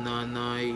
nanay.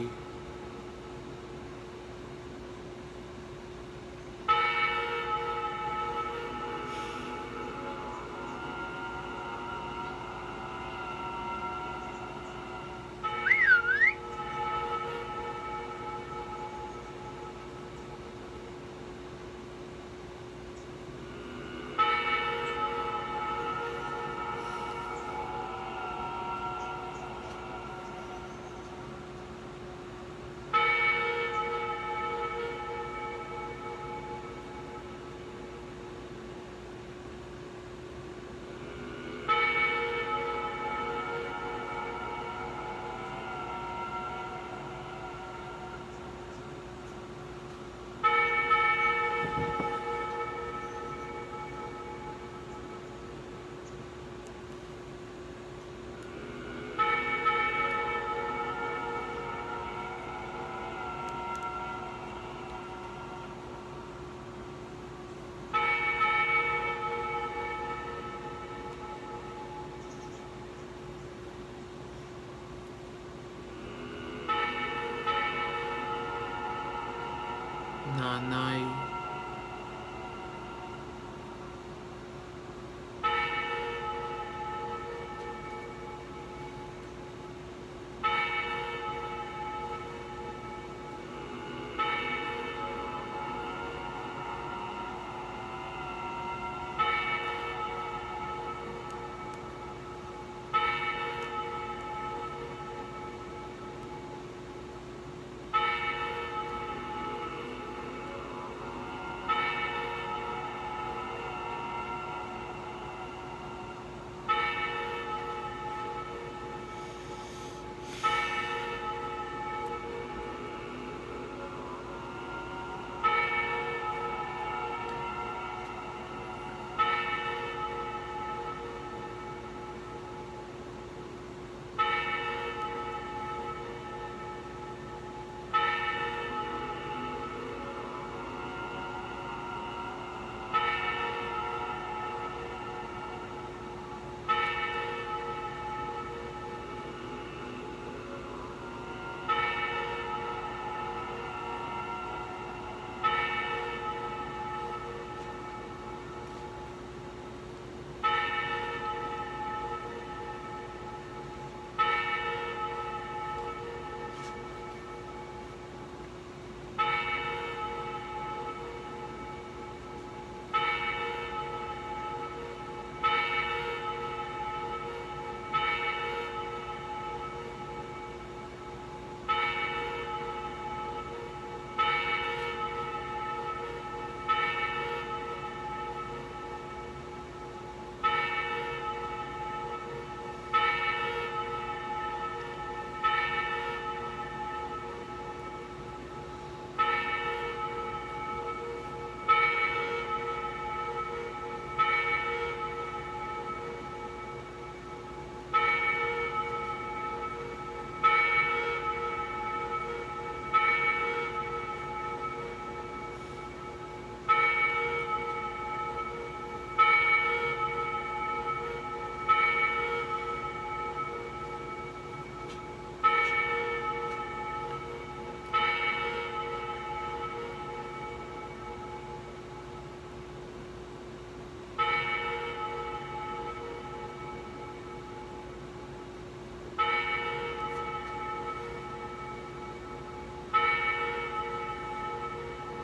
Nanay.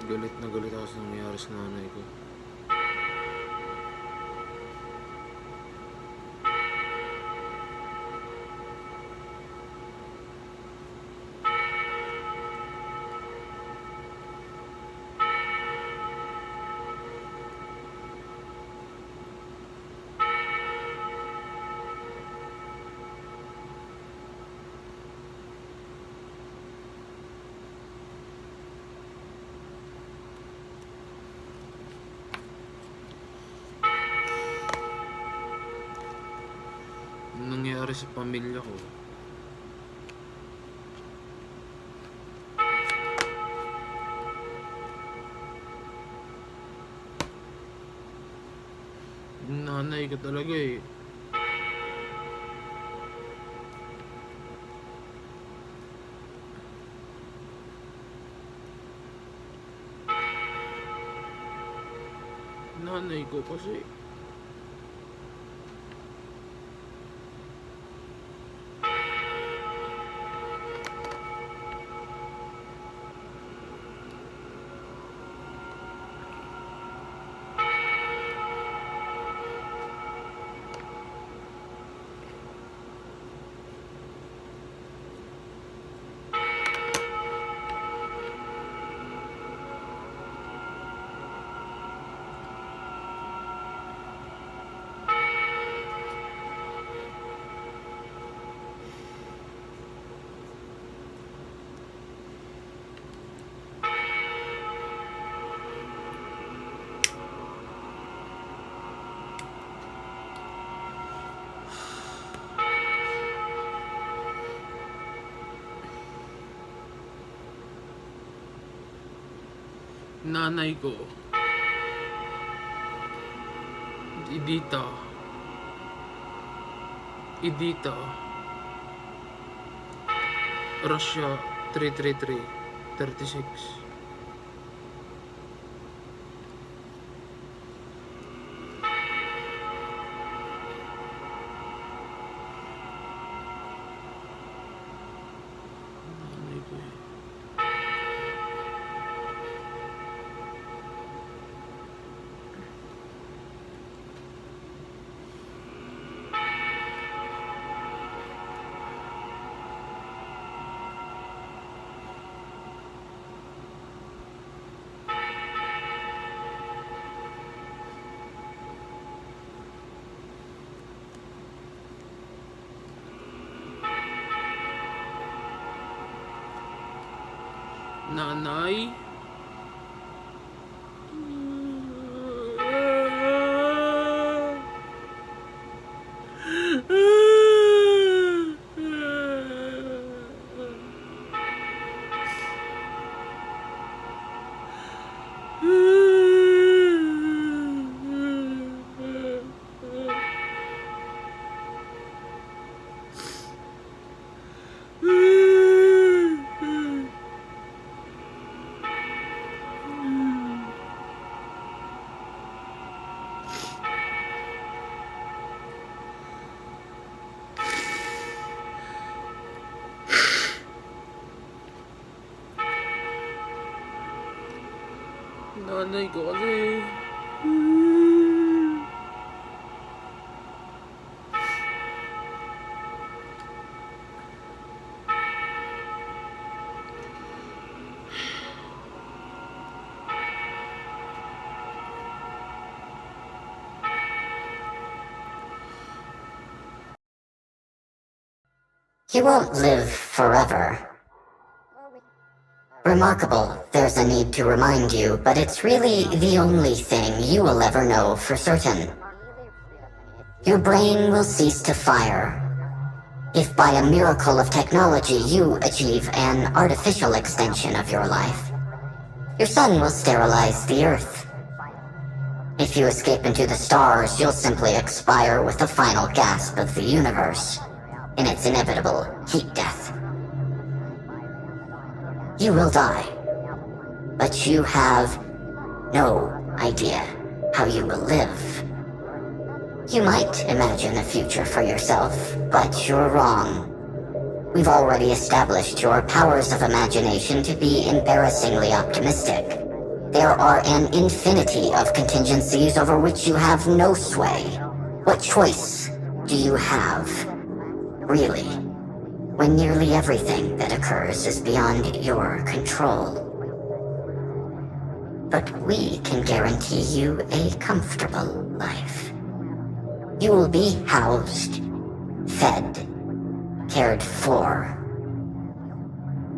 Galit na galit ako sa nangyari sa nanay ko. Anong nangyari sa pamilya ko? Nanay ka talaga eh. nanay ko kasi nanay ko, Idita, Russia 333-36. Nanay ko eh. Nanay? Nanay ko kasi. You won't live forever. Remarkable, there's a need to remind you, but it's really the only thing you will ever know for certain. Your brain will cease to fire. If by a miracle of technology you achieve an artificial extension of your life, your sun will sterilize the Earth. If you escape into the stars, you'll simply expire with the final gasp of the universe, in its inevitable heat death. You will die, but you have no idea how you will live. You might imagine a future for yourself, but you're wrong. We've already established your powers of imagination to be embarrassingly optimistic. There are an infinity of contingencies over which you have no sway. What choice do you have, really, when nearly everything that occurs is beyond your control? But we can guarantee you a comfortable life. You will be housed, fed, cared for.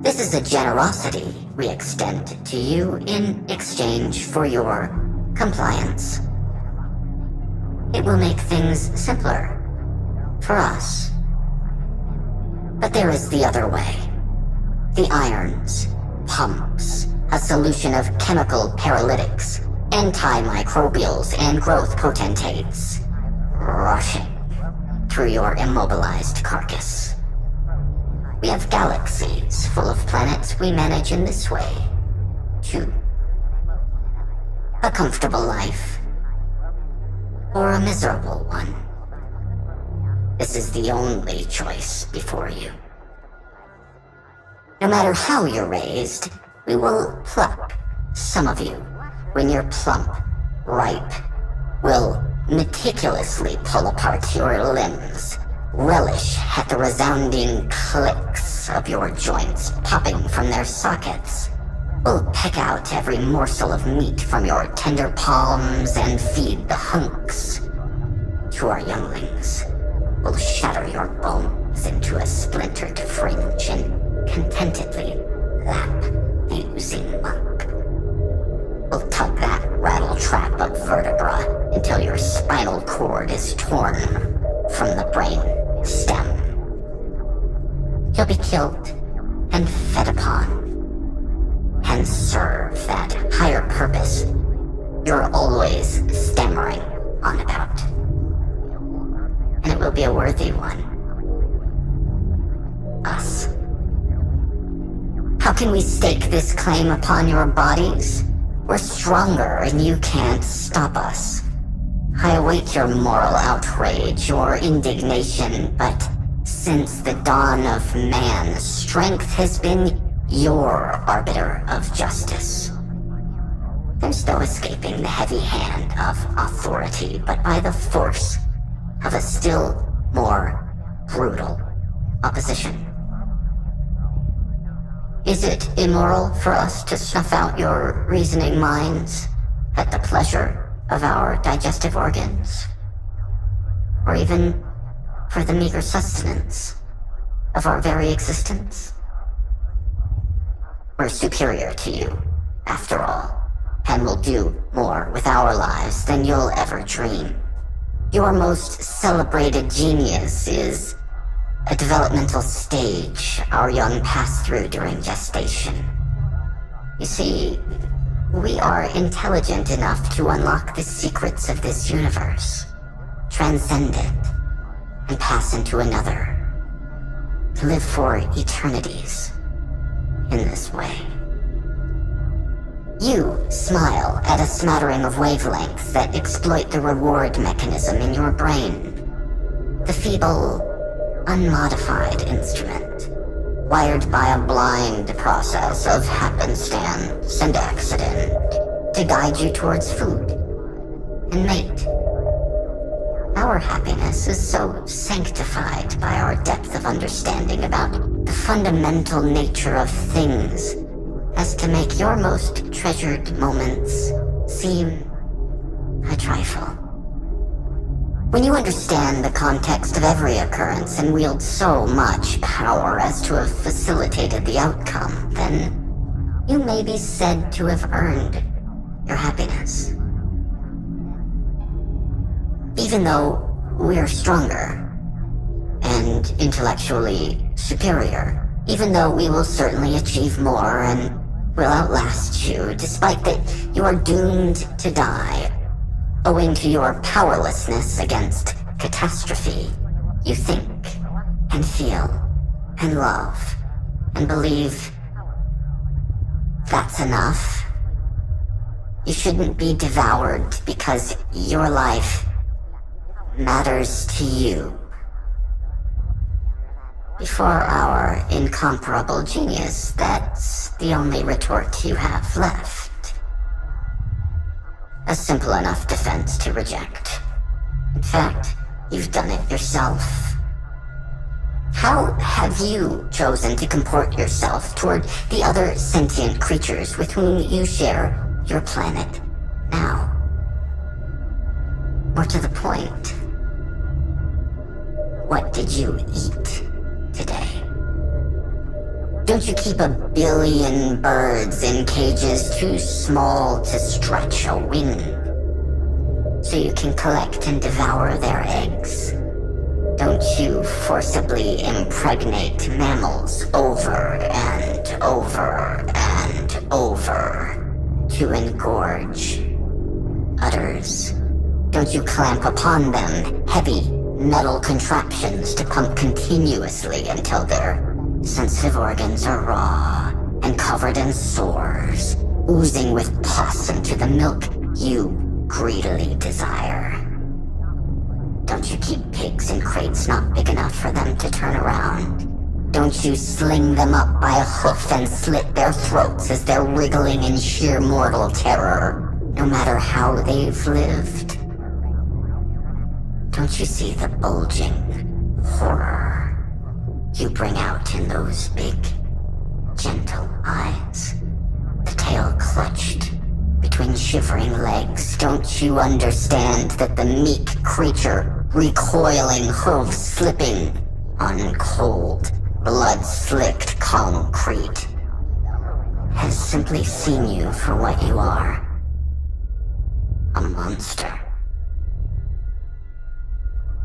This is a generosity we extend to you in exchange for your compliance. It will make things simpler for us. But there is the other way. The irons, pumps, a solution of chemical paralytics, antimicrobials, and growth potentates rushing through your immobilized carcass. We have galaxies full of planets we manage in this way, too. A comfortable life, or a miserable one. This is the only choice before you. No matter how you're raised, we will pluck some of you when you're plump, ripe. We'll meticulously pull apart your limbs, relish at the resounding clicks of your joints popping from their sockets. We'll peck out every morsel of meat from your tender palms and feed the hunks to our younglings. We'll shatter your bones into a splintered fringe and contentedly lap the oozing muck. We'll tug that rattle-trap of vertebra until your spinal cord is torn from the brain stem. You'll be killed and fed upon, and serve that higher purpose you're always stammering on about. And it will be a worthy one. Us. How can we stake this claim upon your bodies? We're stronger and you can't stop us. I await your moral outrage, your indignation, but since the dawn of man, strength has been your arbiter of justice. There's no escaping the heavy hand of authority, but by the force of a still more brutal opposition. Is it immoral for us to snuff out your reasoning minds at the pleasure of our digestive organs? Or even for the meager sustenance of our very existence? We're superior to you, after all, and will do more with our lives than you'll ever dream. Your most celebrated genius is a developmental stage our young pass through during gestation. You see, we are intelligent enough to unlock the secrets of this universe, transcend it, and pass into another, to live for eternities in this way. You smile at a smattering of wavelengths that exploit the reward mechanism in your brain. The feeble, unmodified instrument, wired by a blind process of happenstance and accident to guide you towards food and mate. Our happiness is so sanctified by our depth of understanding about the fundamental nature of things as to make your most treasured moments seem a trifle. When you understand the context of every occurrence and wield so much power as to have facilitated the outcome, then you may be said to have earned your happiness. Even though we're stronger and intellectually superior, even though we will certainly achieve more and will outlast you, despite that you are doomed to die, owing to your powerlessness against catastrophe, you think and feel and love and believe that's enough. You shouldn't be devoured because your life matters to you. Before our incomparable genius, that's the only retort you have left. A simple enough defense to reject. In fact, you've done it yourself. How have you chosen to comport yourself toward the other sentient creatures with whom you share your planet now? More to the point, what did you eat today? Don't you keep 1 billion birds in cages too small to stretch a wing so you can collect and devour their eggs? Don't you forcibly impregnate mammals over and over and over to engorge udders? Don't you clamp upon them heavy metal contraptions to pump continuously until their sensitive organs are raw and covered in sores, oozing with pus into the milk you greedily desire? keep pigs in crates not big enough for them to turn around? Don't you sling them up by a hoof and slit their throats as they're wriggling in sheer mortal terror, no matter how they've lived? Don't you see the bulging horror you bring out in those big, gentle eyes? The tail clutched between shivering legs. Don't you understand that the meek creature, recoiling hooves slipping on cold, blood-slicked concrete, has simply seen you for what you are? A monster.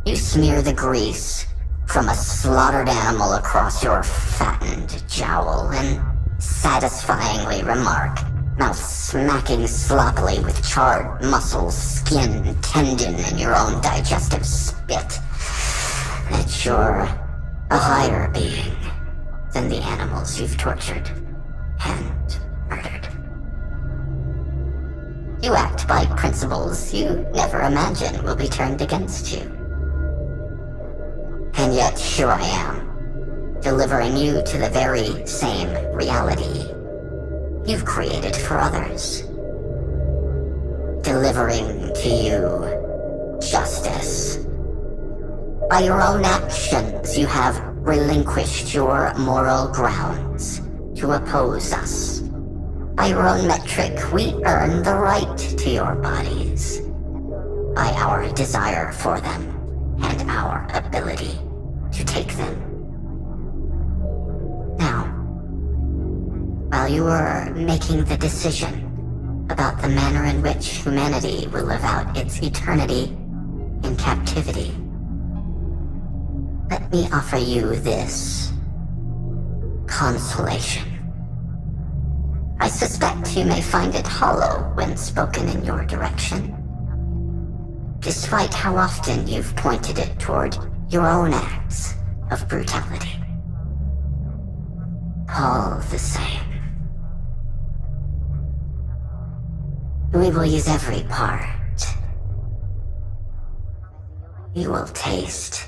You smear the grease from a slaughtered animal across your fattened jowl and satisfyingly remark, mouth smacking sloppily with charred muscles, skin, tendon, and your own digestive spit, that you're a higher being than the animals you've tortured and murdered. You act by principles you never imagine will be turned against you. And yet here I am, delivering you to the very same reality you've created for others. Delivering to you justice. By your own actions, you have relinquished your moral grounds to oppose us. By your own metric, we earn the right to your bodies. By our desire for them and our ability to take them. Now, while you were making the decision about the manner in which humanity will live out its eternity in captivity, let me offer you this consolation. I suspect you may find it hollow when spoken in your direction, despite how often you've pointed it toward your own acts of brutality. All the same, we will use every part. You will taste